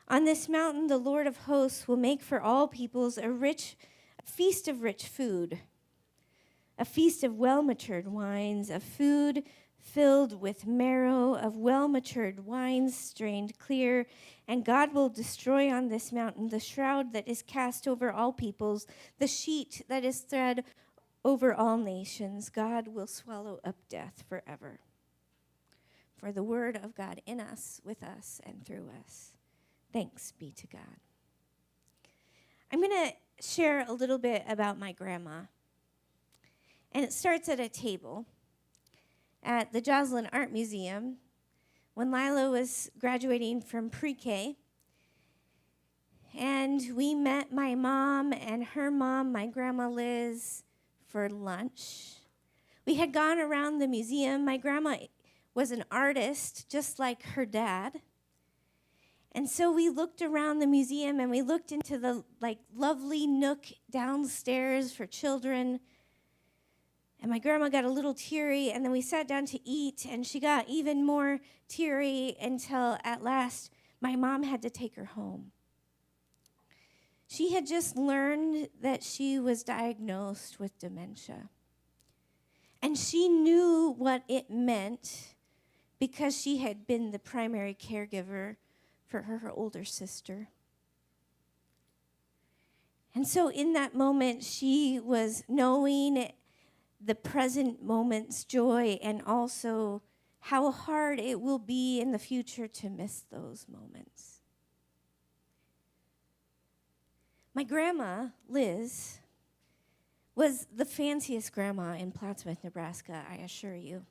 On this mountain, the Lord of hosts will make for all peoples a feast of rich food, a feast of well-matured wines, of food filled with marrow, of well-matured wines strained clear. And God will destroy on this mountain the shroud that is cast over all peoples, the sheet that is spread over all nations. God will swallow up death forever. For the word of God in us, with us, and through us. Thanks be to God. I'm going to share a little bit about my grandma. And it starts at a table at the Joslin Art Museum when Lila was graduating from pre-K. And we met my mom and her mom, my grandma Liz, for lunch. We had gone around the museum. My grandma was an artist, just like her dad. And so we looked around the museum and we looked into the lovely nook downstairs for children. And my grandma got a little teary, and then we sat down to eat, and she got even more teary until at last my mom had to take her home. She had just learned that she was diagnosed with dementia. And she knew what it meant because she had been the primary caregiver for her older sister. And so in that moment, she was knowing the present moment's joy and also how hard it will be in the future to miss those moments. My grandma, Liz, was the fanciest grandma in Plattsmouth, Nebraska, I assure you.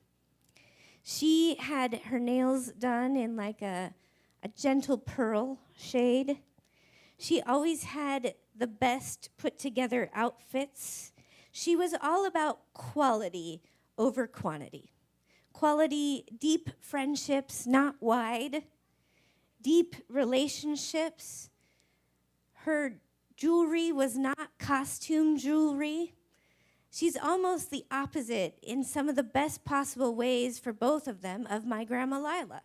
She had her nails done in like a gentle pearl shade. She always had the best put together outfits. She was all about quality over quantity. Quality, deep friendships, not wide. Deep relationships. Her jewelry was not costume jewelry. She's almost the opposite in some of the best possible ways for both of them of my grandma Lila.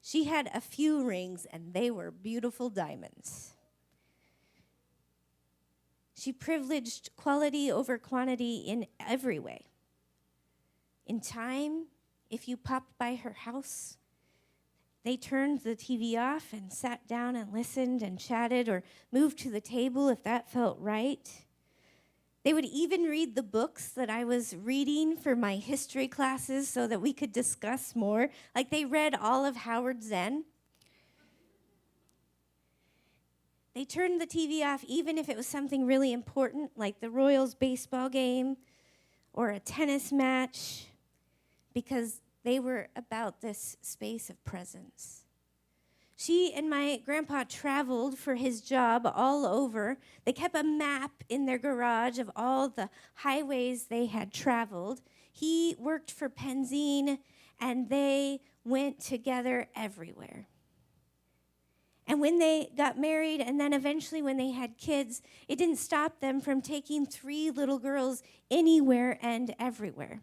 She had a few rings, and they were beautiful diamonds. She privileged quality over quantity in every way. In time, if you popped by her house, they turned the TV off and sat down and listened and chatted or moved to the table if that felt right. They would even read the books that I was reading for my history classes so that we could discuss more. Like they read all of Howard Zinn. They turned the TV off even if it was something really important, like the Royals baseball game or a tennis match, because they were about this space of presence. She and my grandpa traveled for his job all over. They kept a map in their garage of all the highways they had traveled. He worked for Penzine, and they went together everywhere. And when they got married, and then eventually when they had kids, it didn't stop them from taking 3 little girls anywhere and everywhere.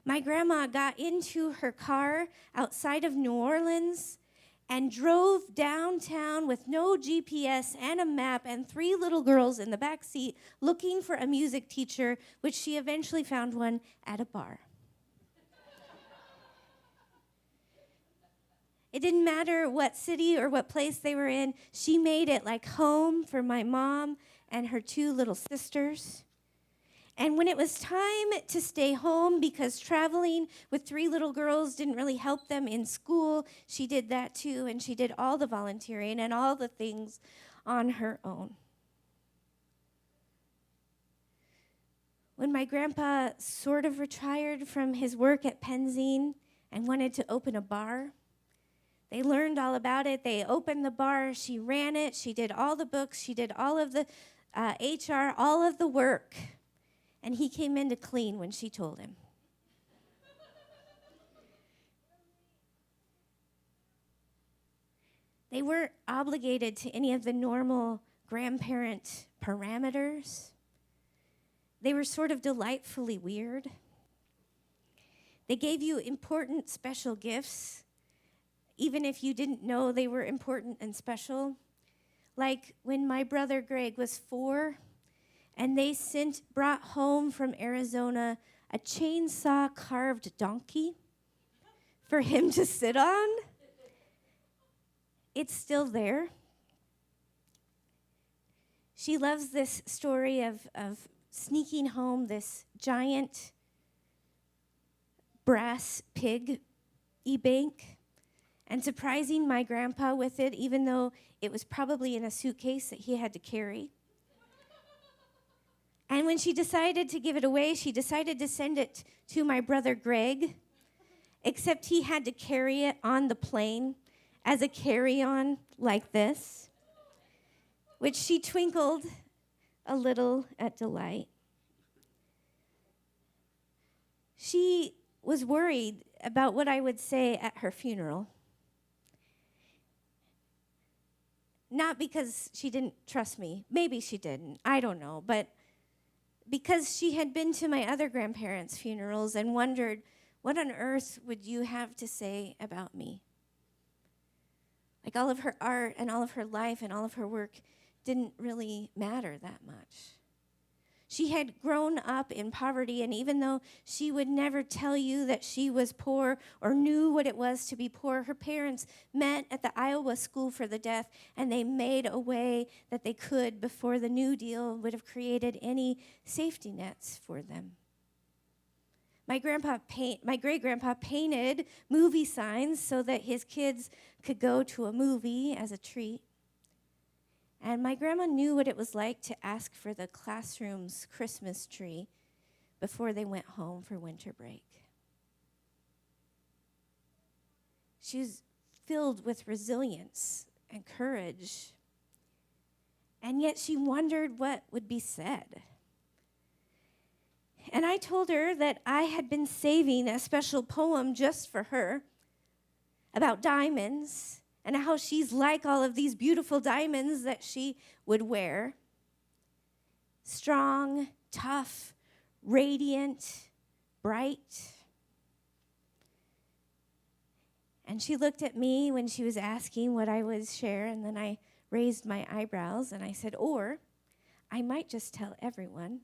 My grandma got into her car outside of New Orleans and drove downtown with no GPS and a map and 3 little girls in the back seat looking for a music teacher, which she eventually found one at a bar. It didn't matter what city or what place they were in. She made it like home for my mom and her 2 little sisters. And when it was time to stay home because traveling with 3 little girls didn't really help them in school, she did that too, and she did all the volunteering and all the things on her own. When my grandpa sort of retired from his work at Penzine and wanted to open a bar, they learned all about it. They opened the bar. She ran it. She did all the books. She did all of the HR, all of the work. And he came in to clean when she told him. They weren't obligated to any of the normal grandparent parameters. They were sort of delightfully weird. They gave you important special gifts. even if you didn't know they were important and special. Like when my brother Greg was 4, and they brought home from Arizona a chainsaw carved donkey for him to sit on. It's still there. She loves this story of sneaking home this giant brass pig e-bank and surprising my grandpa with it, even though it was probably in a suitcase that he had to carry. And when she decided to give it away, she decided to send it to my brother Greg, except he had to carry it on the plane as a carry-on like this, which she twinkled a little at delight. She was worried about what I would say at her funeral. Not because she didn't trust me. Maybe she didn't. I don't know. But because she had been to my other grandparents' funerals and wondered, what on earth would you have to say about me? Like all of her art and all of her life and all of her work didn't really matter that much. She had grown up in poverty, and even though she would never tell you that she was poor or knew what it was to be poor, her parents met at the Iowa School for the Deaf, and they made a way that they could before the New Deal would have created any safety nets for them. My great-grandpa painted movie signs so that his kids could go to a movie as a treat. And my grandma knew what it was like to ask for the classroom's Christmas tree before they went home for winter break. She was filled with resilience and courage, and yet she wondered what would be said. And I told her that I had been saving a special poem just for her about diamonds and how she's like all of these beautiful diamonds that she would wear. Strong, tough, radiant, bright. And she looked at me when she was asking what I would share, and then I raised my eyebrows and I said, or I might just tell everyone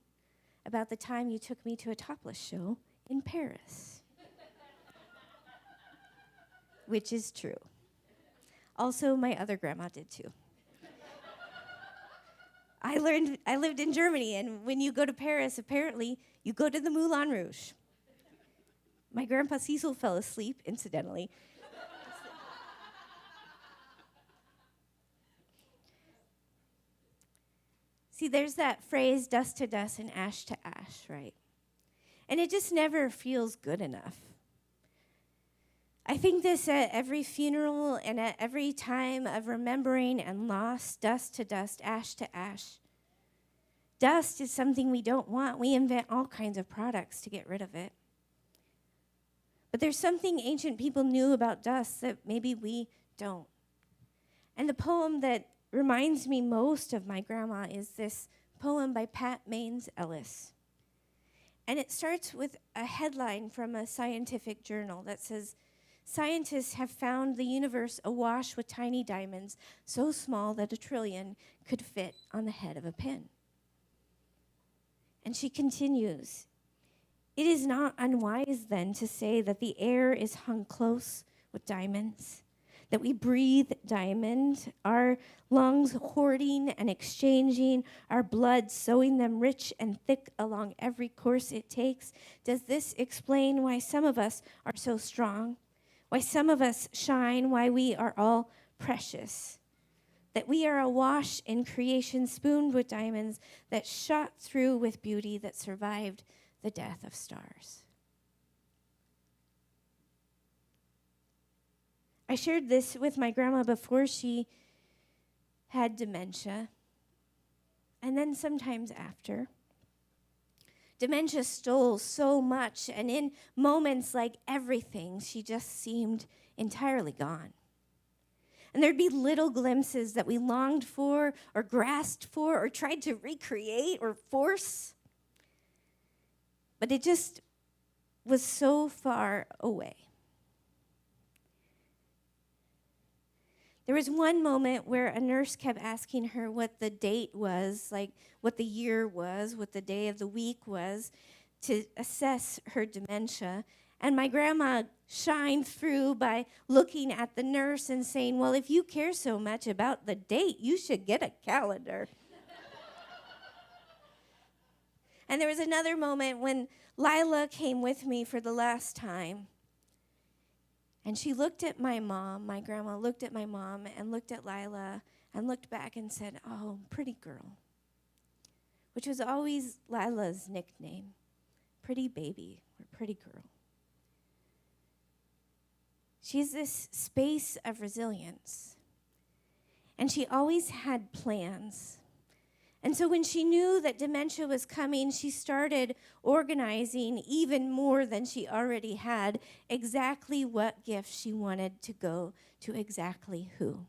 about the time you took me to a topless show in Paris. Which is true. Also, my other grandma did too. I lived in Germany, and when you go to Paris, apparently, you go to the Moulin Rouge. My grandpa Cecil fell asleep, incidentally. See, there's that phrase, dust to dust and ash to ash, right? And it just never feels good enough. I think this at every funeral and at every time of remembering and loss, dust to dust, ash to ash. Dust is something we don't want. We invent all kinds of products to get rid of it. But there's something ancient people knew about dust that maybe we don't. And the poem that reminds me most of my grandma is this poem by Pat Maines Ellis. And it starts with a headline from a scientific journal that says, scientists have found the universe awash with tiny diamonds so small that 1 trillion could fit on the head of a pin. And she continues, it is not unwise then to say that the air is hung close with diamonds, that we breathe diamond, our lungs hoarding and exchanging, our blood sowing them rich and thick along every course it takes. Does this explain why some of us are so strong? Why some of us shine, why we are all precious? That we are awash in creation, spooned with diamonds, that shot through with beauty, that survived the death of stars. I shared this with my grandma before she had dementia, and then sometimes after. Dementia stole so much, and in moments like everything, she just seemed entirely gone. And there'd be little glimpses that we longed for or grasped for or tried to recreate or force. But it just was so far away. There was one moment where a nurse kept asking her what the date was, like what the year was, what the day of the week was, to assess her dementia. And my grandma shined through by looking at the nurse and saying, well, if you care so much about the date, you should get a calendar. And there was another moment when Lila came with me for the last time. And she looked at my mom, my grandma looked at my mom and looked at Lila and looked back and said, oh, pretty girl, which was always Lila's nickname, pretty baby or pretty girl. She's this space of resilience. And she always had plans. And so when she knew that dementia was coming, she started organizing even more than she already had exactly what gift she wanted to go to exactly who.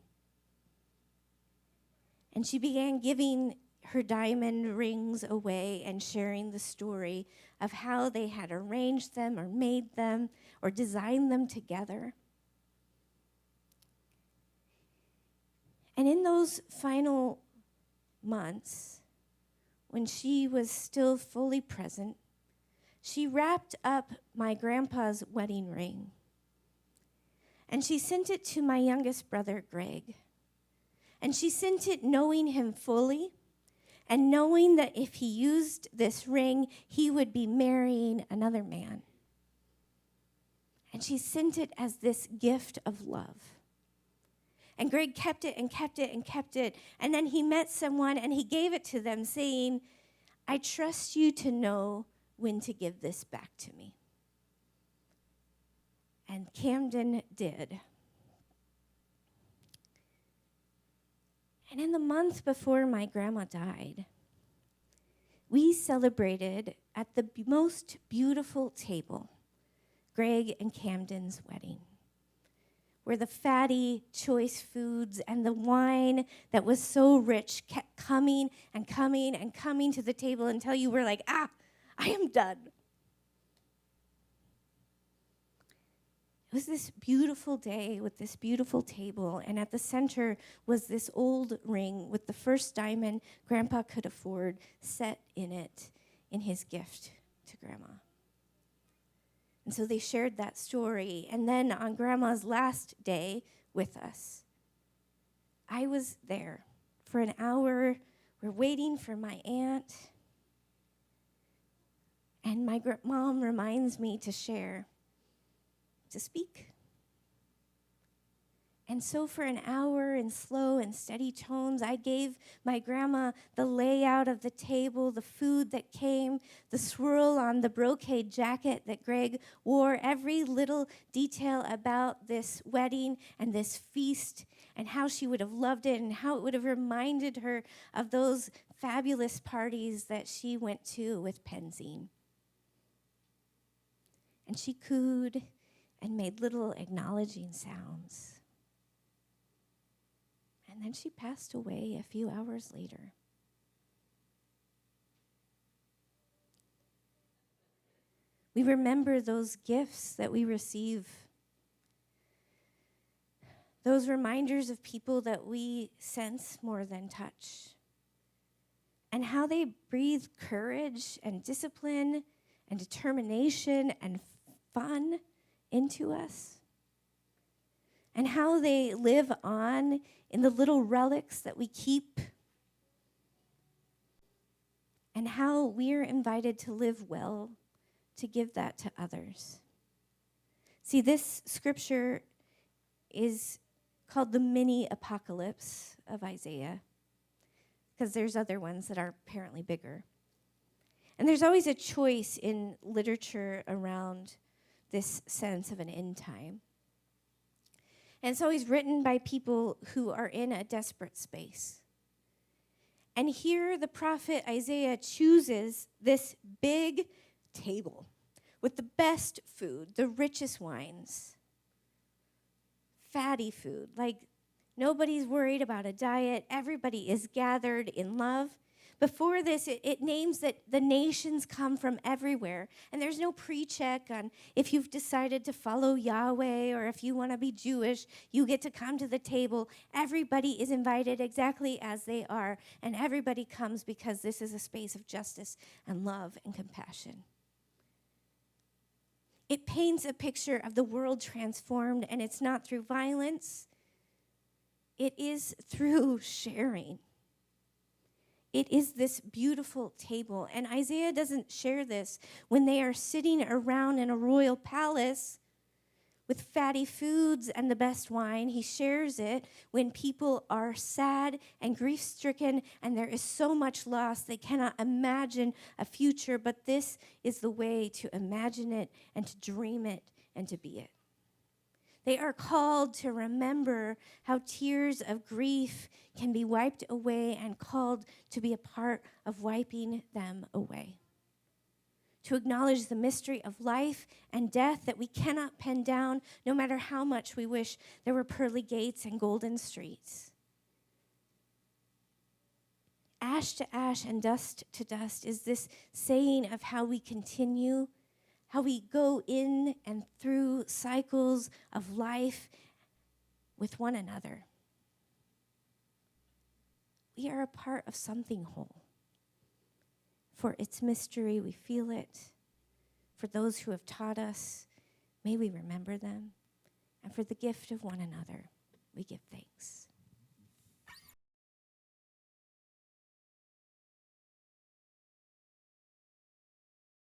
And she began giving her diamond rings away and sharing the story of how they had arranged them or made them or designed them together. And in those final months, when she was still fully present, she wrapped up my grandpa's wedding ring. And she sent it to my youngest brother, Greg. And she sent it knowing him fully and knowing that if he used this ring, he would be marrying another man. And she sent it as this gift of love. And Greg kept it and kept it and kept it. And then he met someone and he gave it to them saying, I trust you to know when to give this back to me. And Camden did. And in the month before my grandma died, we celebrated at the most beautiful table, Greg and Camden's wedding, where the fatty, choice foods and the wine that was so rich kept coming and coming and coming to the table until you were like, I am done. It was this beautiful day with this beautiful table, and at the center was this old ring with the first diamond Grandpa could afford set in it in his gift to Grandma. And so they shared that story. And then on Grandma's last day with us, I was there for an hour. We're waiting for my aunt. And my mom reminds me to share, to speak. And so for an hour in slow and steady tones, I gave my grandma the layout of the table, the food that came, the swirl on the brocade jacket that Greg wore, every little detail about this wedding and this feast and how she would have loved it and how it would have reminded her of those fabulous parties that she went to with Penzine. And she cooed and made little acknowledging sounds. And then she passed away a few hours later. We remember those gifts that we receive, those reminders of people that we sense more than touch, and how they breathe courage and discipline and determination and fun into us, and how they live on in the little relics that we keep, and how we're invited to live well, to give that to others. See, this scripture is called the mini apocalypse of Isaiah, because there's other ones that are apparently bigger. And there's always a choice in literature around this sense of an end time. And it's always written by people who are in a desperate space. And here the prophet Isaiah chooses this big table with the best food, the richest wines, fatty food. Like, nobody's worried about a diet. Everybody is gathered in love. Before this, it names that the nations come from everywhere. And there's no pre-check on if you've decided to follow Yahweh or if you want to be Jewish, you get to come to the table. Everybody is invited exactly as they are. And everybody comes because this is a space of justice and love and compassion. It paints a picture of the world transformed, and it's not through violence. It is through sharing. It is this beautiful table. And Isaiah doesn't share this when they are sitting around in a royal palace with fatty foods and the best wine. He shares it when people are sad and grief-stricken and there is so much loss they cannot imagine a future. But this is the way to imagine it and to dream it and to be it. They are called to remember how tears of grief can be wiped away and called to be a part of wiping them away. To acknowledge the mystery of life and death that we cannot pen down no matter how much we wish there were pearly gates and golden streets. Ash to ash and dust to dust is this saying of how we continue, how we go in and through cycles of life with one another. We are a part of something whole. For its mystery, we feel it. For those who have taught us, may we remember them. And for the gift of one another, we give thanks.